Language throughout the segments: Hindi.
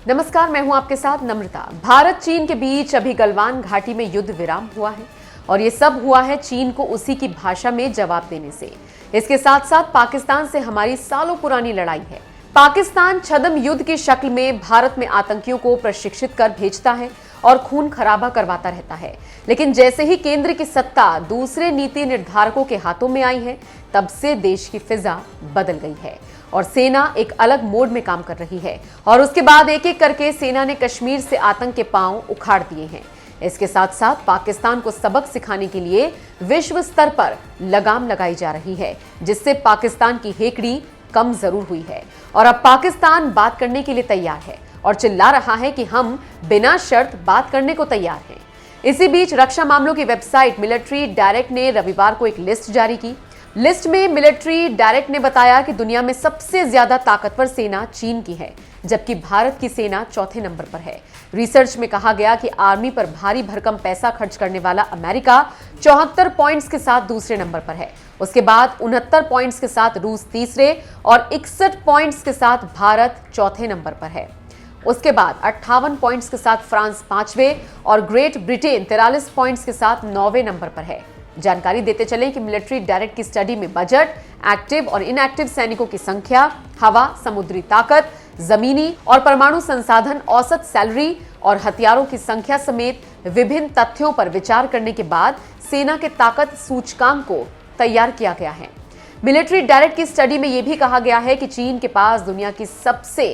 नमस्कार, मैं हूं आपके साथ नम्रता। भारत चीन के बीच अभी गलवान घाटी में युद्ध विराम हुआ है और ये सब हुआ है चीन को उसी की भाषा में जवाब देने से। इसके साथ साथ पाकिस्तान से हमारी सालों पुरानी लड़ाई है। पाकिस्तान छद्म युद्ध की शक्ल में भारत में आतंकियों को प्रशिक्षित कर भेजता है और खून खराबा करवाता रहता है। लेकिन जैसे ही केंद्र की सत्ता दूसरे नीति निर्धारकों के हाथों में आई है, तब से देश की फिजा बदल गई है और सेना एक अलग मोड में काम कर रही है। और उसके बाद एक एक करके सेना ने कश्मीर से आतंक के पांव उखाड़ दिए हैं। इसके साथ साथ पाकिस्तान को सबक सिखाने के लिए विश्व स्तर पर लगाम लगाई जा रही है, जिससे पाकिस्तान की हेकड़ी कम जरूर हुई है। और अब पाकिस्तान बात करने के लिए तैयार है और चिल्ला रहा है कि हम बिना शर्त बात करने को तैयार हैं। इसी बीच रक्षा मामलों की वेबसाइट मिलिट्री डायरेक्ट ने रविवार को एक लिस्ट जारी की। लिस्ट में मिलिट्री डायरेक्ट ने बताया कि दुनिया में सबसे ज्यादा ताकतवर सेना चीन की है, जबकि भारत की सेना चौथे नंबर पर है। रिसर्च में कहा गया कि आर्मी पर भारी भरकम पैसा खर्च करने वाला अमेरिका 74 पॉइंट्स के साथ दूसरे नंबर पर है। उसके बाद 69 पॉइंट्स के साथ रूस तीसरे और 61 पॉइंट्स के साथ भारत चौथे नंबर पर है। उसके बाद 58 पॉइंट्स के साथ फ्रांस पांचवें और ग्रेट ब्रिटेन 43 पॉइंट्स के साथ 9वें नंबर पर है। जानकारी देते चलें कि मिलिट्री डायरेक्ट की स्टडी में बजट, एक्टिव और इनएक्टिव सैनिकों की संख्या, हवा, समुद्री ताकत, जमीनी और परमाणु संसाधन, औसत सैलरी और हथियारों की संख्या समेत विभिन्न तथ्यों पर विचार करने के बाद सेना के ताकत सूचकांक को तैयार किया गया है। मिलिट्री डायरेक्ट की स्टडी में यह भी कहा गया है कि चीन के पास दुनिया की सबसे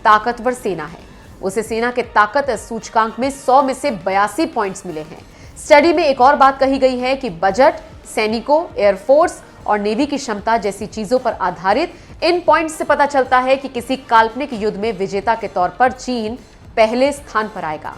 ताकतवर सेना है। उसे सेना के ताकत सूचकांक में 100 में से 82 पॉइंट्स मिले हैं। स्टडी में एक और बात कही गई है कि बजट, सैनिकों, एयरफोर्स और नेवी की क्षमता जैसी चीजों पर आधारित इन पॉइंट्स से पता चलता है कि किसी काल्पनिक युद्ध में विजेता के तौर पर चीन पहले स्थान पर आएगा।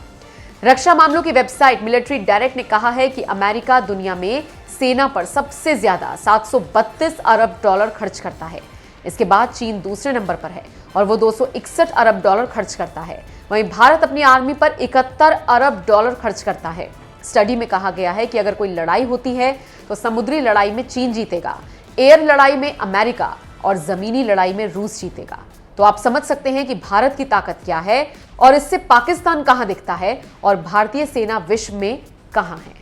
रक्षा मामलों की वेबसाइट मिलिट्री डायरेक्ट ने कहा है कि अमेरिका दुनिया में सेना पर सबसे ज्यादा $732 अरब खर्च करता है। इसके बाद चीन दूसरे नंबर पर है और वो $261 अरब खर्च करता है। वहीं भारत अपनी आर्मी पर $71 अरब खर्च करता है। स्टडी में कहा गया है कि अगर कोई लड़ाई होती है तो समुद्री लड़ाई में चीन जीतेगा, एयर लड़ाई में अमेरिका और जमीनी लड़ाई में रूस जीतेगा। तो आप समझ सकते हैं कि भारत की ताकत क्या है और इससे पाकिस्तान कहां दिखता है और भारतीय सेना विश्व में कहां है।